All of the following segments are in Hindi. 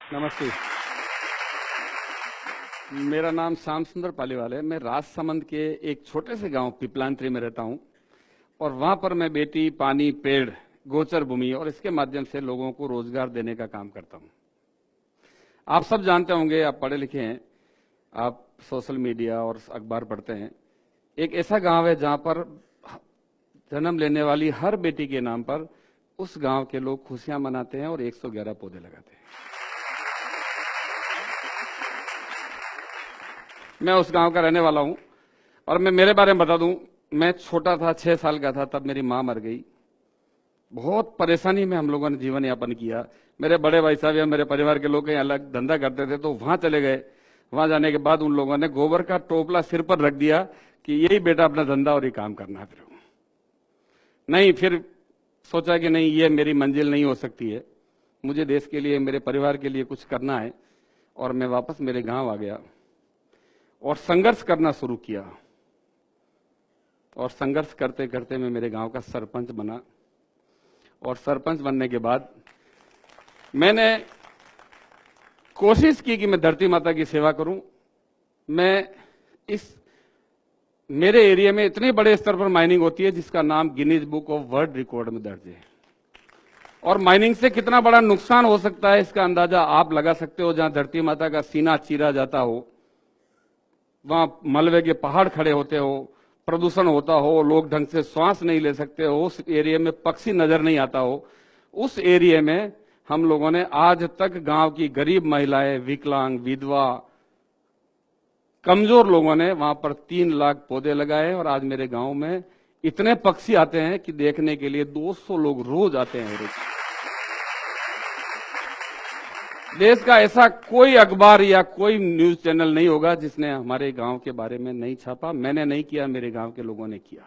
नमस्ते। मेरा नाम श्याम सुंदर पालीवाल है। मैं राजसमंद के एक छोटे से गांव पिपलांत्री में रहता हूं और वहां पर मैं बेटी, पानी, पेड़, गोचर भूमि और इसके माध्यम से लोगों को रोजगार देने का काम करता हूं। आप सब जानते होंगे, आप पढ़े लिखे हैं, आप सोशल मीडिया और अखबार पढ़ते हैं। एक ऐसा गांव है जहां पर जन्म लेने वाली हर बेटी के नाम पर उस गांव के लोग खुशियां मनाते हैं और 111 पौधे लगाते हैं। मैं उस गांव का रहने वाला हूं और मैं मेरे बारे में बता दूं, मैं छोटा था, 6 साल का था, तब मेरी मां मर गई। बहुत परेशानी में हम लोगों ने जीवन यापन किया। मेरे बड़े भाई साहब या मेरे परिवार के लोग कहीं अलग धंधा करते थे तो वहां चले गए। वहां जाने के बाद उन लोगों ने गोबर का टोपला सिर पर रख दिया कि यही बेटा अपना धंधा और ये काम करना है। फिर सोचा कि नहीं, ये मेरी मंजिल नहीं हो सकती है, मुझे देश के लिए, मेरे परिवार के लिए कुछ करना है। और मैं वापस मेरे गांव आ गया और संघर्ष करना शुरू किया। और संघर्ष करते करते मैं मेरे गांव का सरपंच बना। और सरपंच बनने के बाद मैंने कोशिश की कि मैं धरती माता की सेवा करूं। मेरे एरिया में इतने बड़े स्तर पर माइनिंग होती है जिसका नाम Guinness book of world record में दर्ज है। और माइनिंग से कितना बड़ा नुकसान हो सकता है इसका अंदाजा आप लगा सकते हो। जहां धरती माता का सीना चीरा जाता हो, वहां मलबे के पहाड़ खड़े होते हो, प्रदूषण होता हो, लोग ढंग से श्वास नहीं ले सकते हो, उस एरिया में पक्षी नजर नहीं आता हो, उस एरिया में हम लोगों ने आज तक गांव की गरीब महिलाएं, विकलांग, विधवा, कमजोर लोगों ने वहां पर 3 लाख पौधे लगाए। और आज मेरे गांव में इतने पक्षी आते हैं कि देखने के लिए 200 लोग रोज आते हैं। रोज देश का ऐसा कोई अखबार या कोई न्यूज चैनल नहीं होगा जिसने हमारे गांव के बारे में नहीं छापा। मैंने नहीं किया, मेरे गांव के लोगों ने किया।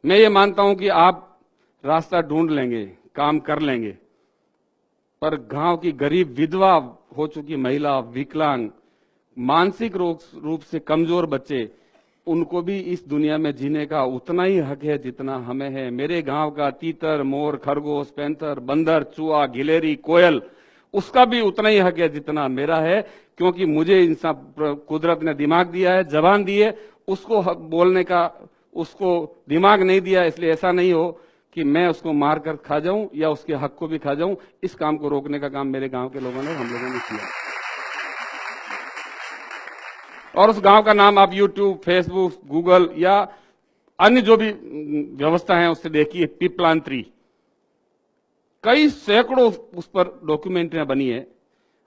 मैं ये मानता हूं कि आप रास्ता ढूंढ लेंगे, काम कर लेंगे, पर गांव की गरीब, विधवा हो चुकी महिला, विकलांग, मानसिक रूप से कमजोर बच्चे, उनको भी इस दुनिया में जीने का उतना ही हक है जितना हमें है। मेरे गांव का तीतर, मोर, खरगोश, पैंथर, बंदर, चूहा, गिलेरी, कोयल, उसका भी उतना ही हक है जितना मेरा है। क्योंकि मुझे इंसान कुदरत ने दिमाग दिया है, जबान दी है, उसको बोलने का उसको दिमाग नहीं दिया। इसलिए ऐसा नहीं हो कि मैं उसको मार कर खा जाऊं या उसके हक को भी खा जाऊं। इस काम को रोकने का काम मेरे गांव के लोगों ने, हम लोगों ने किया। और उस गांव का नाम आप यूट्यूब, फेसबुक, गूगल या अन्य जो भी व्यवस्था है उससे देखिए, पिपलांत्री। कई सैकड़ों उस पर डॉक्यूमेंट्रियां बनी है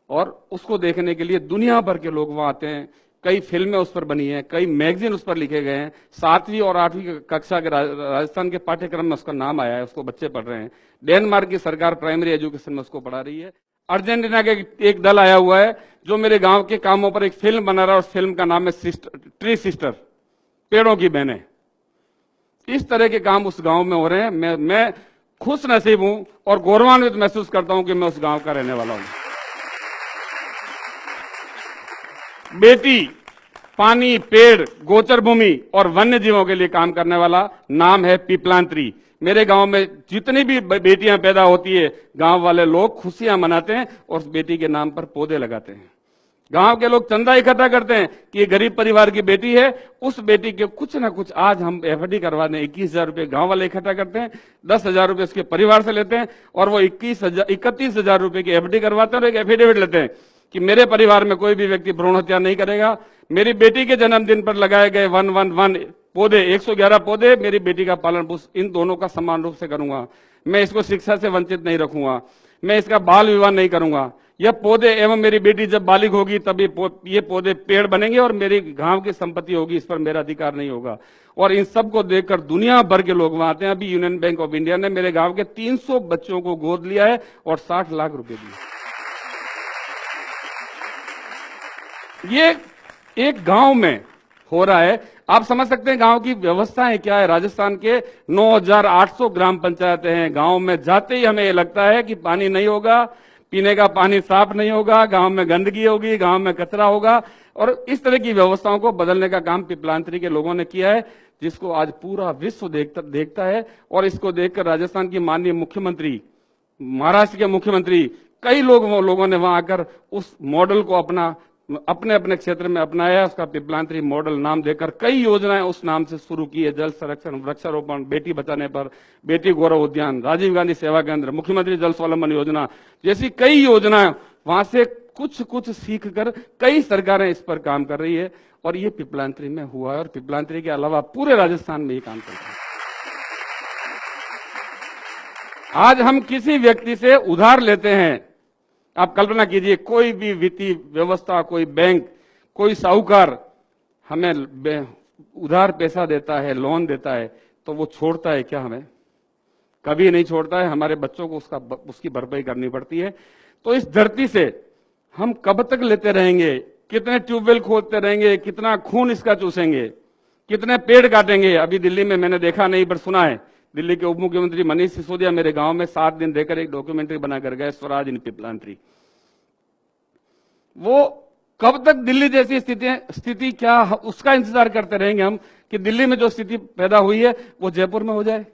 और उसको देखने के लिए दुनिया भर के लोग वहां आते हैं। कई फिल्में उस पर बनी हैं, कई मैगजीन उस पर लिखे गए हैं। 7वीं और 8वीं कक्षा के राजस्थान के पाठ्यक्रम में उसका नाम आया है, उसको बच्चे पढ़ रहे हैं। डेनमार्क की सरकार प्राइमरी एजुकेशन में उसको पढ़ा रही है। अर्जेंटीना के एक दल आया हुआ है जो मेरे गांव के कामों पर एक फिल्म बना रहा है। उस फिल्म का नाम है ट्री सिस्टर, पेड़ों की बहनें। इस तरह के काम उस गांव में हो रहे हैं। मैं खुश नसीब हूं और गौरवान्वित महसूस करता हूं कि मैं उस गांव का रहने वाला हूं। बेटी, पानी, पेड़, गोचर भूमि और वन्य जीवों के लिए काम करने वाला नाम है पिपलांत्री। मेरे गांव में जितनी भी बेटियां पैदा होती है, गांव वाले लोग खुशियां मनाते हैं और उस बेटी के नाम पर पौधे लगाते हैं। गांव के लोग चंदा इकट्ठा करते हैं कि ये गरीब परिवार की बेटी है, उस बेटी के कुछ ना कुछ आज हम एफडी करवा दें। 21,000 रुपए गांव वाले इकट्ठा करते हैं, 10,000 रुपए उसके परिवार से लेते हैं और वो 31,000 रुपए की एफडी करवाते हैं और एक एफिडेविट लेते हैं कि मेरे परिवार में कोई भी व्यक्ति भ्रूण हत्या नहीं करेगा। मेरी बेटी के जन्मदिन पर लगाए गए 111 पौधे, 111 पौधे, मेरी बेटी का पालन पोषण इन दोनों का समान रूप से करूंगा। मैं इसको शिक्षा से वंचित नहीं रखूंगा, मैं इसका बाल विवाह नहीं करूंगा। यह पौधे एवं मेरी बेटी जब बालिग होगी तब ये पौधे पेड़ बनेंगे और मेरी गांव की संपत्ति होगी, इस पर मेरा अधिकार नहीं होगा। और इन सब को देखकर दुनिया भर के लोग वहां आते हैं। अभी यूनियन बैंक ऑफ इंडिया ने मेरे गांव के 300 बच्चों को गोद लिया है और 60 लाख रुपए दिए। ये एक गांव में हो रहा है। आप समझ सकते हैं गांव की व्यवस्थाएं क्या है। राजस्थान के 9,800 ग्राम पंचायतें हैं। गांव में जाते ही हमें लगता है कि पानी नहीं होगा, पीने का पानी साफ नहीं होगा, गांव में गंदगी होगी, गांव में कचरा होगा। और इस तरह की व्यवस्थाओं को बदलने का काम पिपलांत्री के लोगों ने किया है, जिसको आज पूरा विश्व देखता है। और इसको देखकर राजस्थान की माननीय मुख्यमंत्री, महाराष्ट्र के मुख्यमंत्री कई लोगों ने वहां आकर उस मॉडल को अपने अपने क्षेत्र में अपनाया। उसका पिपलांतरी मॉडल नाम देकर कई योजनाएं उस नाम से शुरू की है। जल संरक्षण, वृक्षारोपण, बेटी बचाने पर, बेटी गौरव उद्यान, राजीव गांधी सेवा केंद्र, मुख्यमंत्री जल स्वावलंबन योजना जैसी कई योजनाएं, वहां से कुछ सीख कर कई सरकारें इस पर काम कर रही है और ये पिपलांतरी में हुआ है और पिपलांतरी के अलावा पूरे राजस्थान में ये काम चल रहा है। आज हम किसी व्यक्ति से उधार लेते हैं, आप कल्पना कीजिए कोई भी वित्तीय व्यवस्था, कोई बैंक, कोई साहूकार हमें उधार पैसा देता है, लोन देता है, तो वो छोड़ता है क्या? हमें कभी नहीं छोड़ता है। हमारे बच्चों को उसकी भरपाई करनी पड़ती है। तो इस धरती से हम कब तक लेते रहेंगे? कितने ट्यूबवेल खोदते रहेंगे? कितना खून इसका चूसेंगे? कितने पेड़ काटेंगे? अभी दिल्ली में मैंने देखा नहीं पर सुना है, दिल्ली के उप मुख्यमंत्री मनीष सिसोदिया मेरे गांव में 7 दिन रहकर एक डॉक्यूमेंट्री बनाकर गए, स्वराज इन पिपलांतरी। वो कब तक दिल्ली जैसी स्थिति क्या उसका इंतजार करते रहेंगे हम कि दिल्ली में जो स्थिति पैदा हुई है वो जयपुर में हो जाए,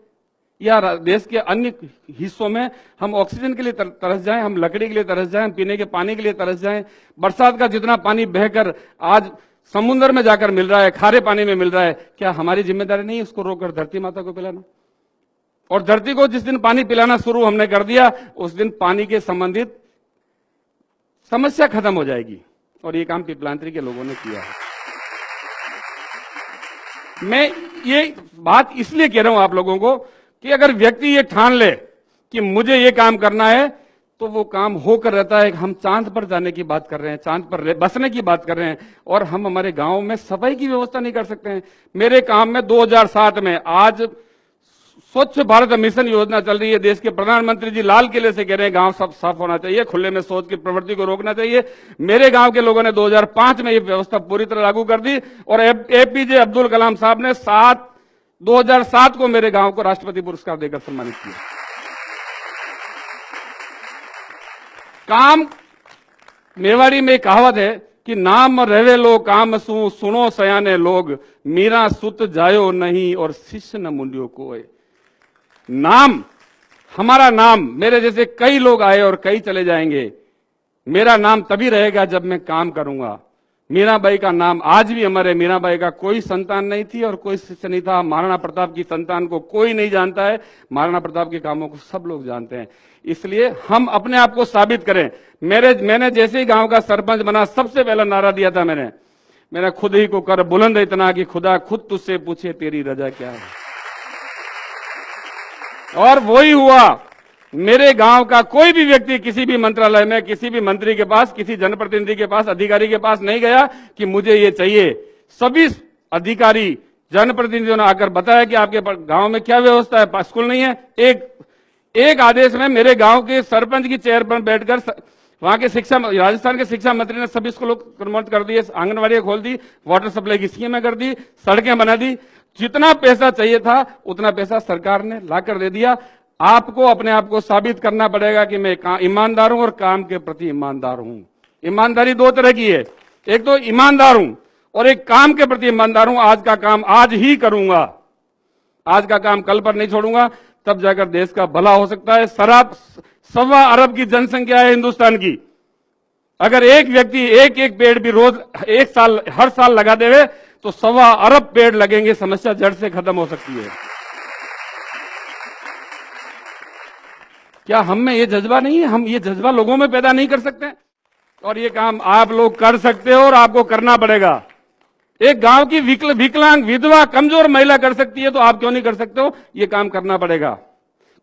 या देश के अन्य हिस्सों में हम ऑक्सीजन के लिए तरस जाएं, हम लकड़ी के लिए तरस जाएं, हम पीने के पानी के लिए तरस जाएं। बरसात का जितना पानी बहकर आज समुद्र में जाकर मिल रहा है, खारे पानी में मिल रहा है, क्या हमारी जिम्मेदारी नहीं उसको रोककर धरती माता को पिलाना? और धरती को जिस दिन पानी पिलाना शुरू हमने कर दिया, उस दिन पानी के संबंधित समस्या खत्म हो जाएगी। और ये काम पिपलांतरी के लोगों ने किया है। मैं ये बात इसलिए कह रहा हूं आप लोगों को कि अगर व्यक्ति ये ठान ले कि मुझे ये काम करना है, तो वो काम होकर रहता है। हम चांद पर जाने की बात कर रहे हैं, चांद पर बसने की बात कर रहे हैं, और हम हमारे गांव में सफाई की व्यवस्था नहीं कर सकते हैं। मेरे काम में 2007 में आज स्वच्छ भारत मिशन योजना चल रही है। देश के प्रधानमंत्री जी लाल किले से कह रहे हैं गांव सब साफ होना चाहिए, खुले में शौच की प्रवृत्ति को रोकना चाहिए। मेरे गांव के लोगों ने 2005 में ये व्यवस्था पूरी तरह लागू कर दी और एपीजे अब्दुल कलाम साहब ने 2007 को मेरे गांव को राष्ट्रपति पुरस्कार देकर सम्मानित किया। काम मेवाड़ी में कहावत है कि नाम रहे लो काम सुनो सयाने लोग, मीरा सुत जायो नहीं और शिष्य न मुंडियो कोय। नाम, हमारा नाम, मेरे जैसे कई लोग आए और कई चले जाएंगे। मेरा नाम तभी रहेगा जब मैं काम करूंगा। मीराबाई का नाम आज भी अमर है। मीराबाई का कोई संतान नहीं थी और कोई शिष्य नहीं था। महाराणा प्रताप की संतान को कोई नहीं जानता है, महाराणा प्रताप के कामों को सब लोग जानते हैं। इसलिए हम अपने आप को साबित करें। मैंने जैसे ही गांव का सरपंच बना, सबसे पहला नारा दिया था मैंने खुद ही को कर बुलंद इतना कि खुदा खुद तुझसे पूछे तेरी रजा क्या है। और वही हुआ। मेरे गांव का कोई भी व्यक्ति किसी भी मंत्रालय में, किसी भी मंत्री के पास, किसी जनप्रतिनिधि के पास, अधिकारी के पास नहीं गया कि मुझे ये चाहिए। सभी अधिकारी, जनप्रतिनिधियों ने आकर बताया कि आपके गांव में क्या व्यवस्था है, स्कूल नहीं है। एक आदेश में मेरे गांव के सरपंच की चेयर पर बैठकर वहां के राजस्थान के शिक्षा मंत्री ने सभी स्कूलों को प्रमोट कर दिए, आंगनबाड़ी खोल दी, वाटर सप्लाई की स्कीमें कर दी, सड़कें बना दी। जितना पैसा चाहिए था उतना पैसा सरकार ने लाकर दे दिया। आपको अपने आप को साबित करना पड़ेगा कि मैं ईमानदार हूं और काम के प्रति ईमानदार हूं। ईमानदारी दो तरह की है, एक तो ईमानदार हूं और एक काम के प्रति ईमानदार हूं। आज का काम आज ही करूंगा, आज का काम कल पर नहीं छोड़ूंगा, तब जाकर देश का भला हो सकता है। 1.25 अरब की जनसंख्या है हिंदुस्तान की। अगर एक व्यक्ति एक पेड़ भी रोज हर साल लगा देवे तो 1.25 अरब पेड़ लगेंगे, समस्या जड़ से खत्म हो सकती है। क्या हम में ये जज्बा नहीं है? हम ये जज्बा लोगों में पैदा नहीं कर सकते? और ये काम आप लोग कर सकते हो और आपको करना पड़ेगा। एक गांव की विकलांग, विधवा, कमजोर महिला कर सकती है तो आप क्यों नहीं कर सकते हो? ये काम करना पड़ेगा।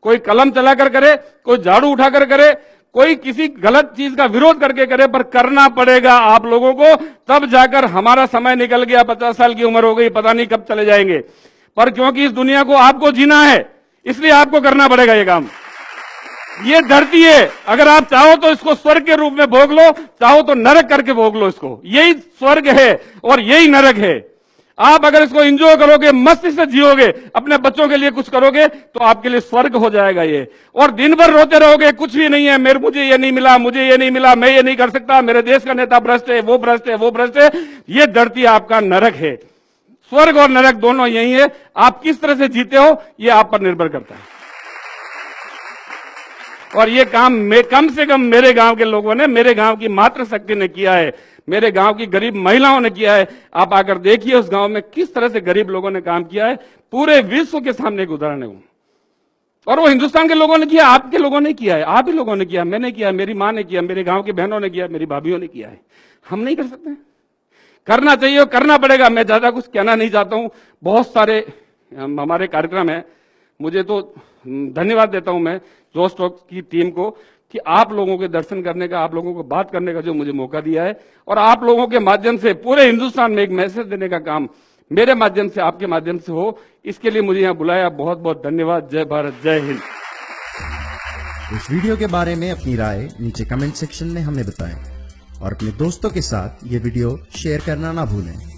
कोई कलम चलाकर करे, कोई झाड़ू उठाकर करे, कोई किसी गलत चीज का विरोध करके करे, पर करना पड़ेगा आप लोगों को। तब जाकर हमारा समय निकल गया, 50 साल की उम्र हो गई, पता नहीं कब चले जाएंगे, पर क्योंकि इस दुनिया को आपको जीना है, इसलिए आपको करना पड़ेगा ये काम। ये धरती है, अगर आप चाहो तो इसको स्वर्ग के रूप में भोग लो, चाहो तो नरक करके भोग लो इसको। यही स्वर्ग है और यही नरक है। आप अगर इसको एंजॉय करोगे, मस्ती से जियोगे, अपने बच्चों के लिए कुछ करोगे, तो आपके लिए स्वर्ग हो जाएगा ये। और दिन भर रोते रहोगे, कुछ भी नहीं है, मुझे ये नहीं मिला, मुझे ये नहीं मिला, मैं ये नहीं कर सकता, मेरे देश का नेता भ्रष्ट है, वो भ्रष्ट है, वो भ्रष्ट है, ये धरती आपका नरक है। स्वर्ग और नरक दोनों यही है। आप किस तरह से जीते हो ये आप पर निर्भर करता है। और ये काम कम से कम मेरे गांव के लोगों ने, मेरे गांव की मातृशक्ति ने किया है, मेरे गांव की गरीब महिलाओं ने किया है। आप आकर देखिए उस गांव में किस तरह से गरीब लोगों ने काम किया है। पूरे विश्व के सामने एक उदाहरण है वो। और वो हिंदुस्तान के लोगों ने किया, आपके लोगों ने किया है, आप ही लोगों ने किया, मैंने किया, मेरी मां ने किया, मेरे गांव की बहनों ने किया, मेरी भाभीयों ने किया है। हम नहीं कर सकते? करना चाहिए और करना पड़ेगा। मैं ज्यादा कुछ कहना नहीं चाहता हूं। बहुत सारे हमारे कार्यक्रम है। मुझे तो धन्यवाद देता हूं मैं जोश टॉक की टीम को कि आप लोगों के दर्शन करने का, आप लोगों को बात करने का जो मुझे मौका दिया है, और आप लोगों के माध्यम से पूरे हिंदुस्तान में एक मैसेज देने का काम मेरे माध्यम से, आपके माध्यम से हो, इसके लिए मुझे यहां बुलाया। बहुत बहुत धन्यवाद। जय भारत, जय हिंद। इस वीडियो के बारे में अपनी राय नीचे कमेंट सेक्शन में हमें बताएं और अपने दोस्तों के साथ ये वीडियो शेयर करना ना भूलें।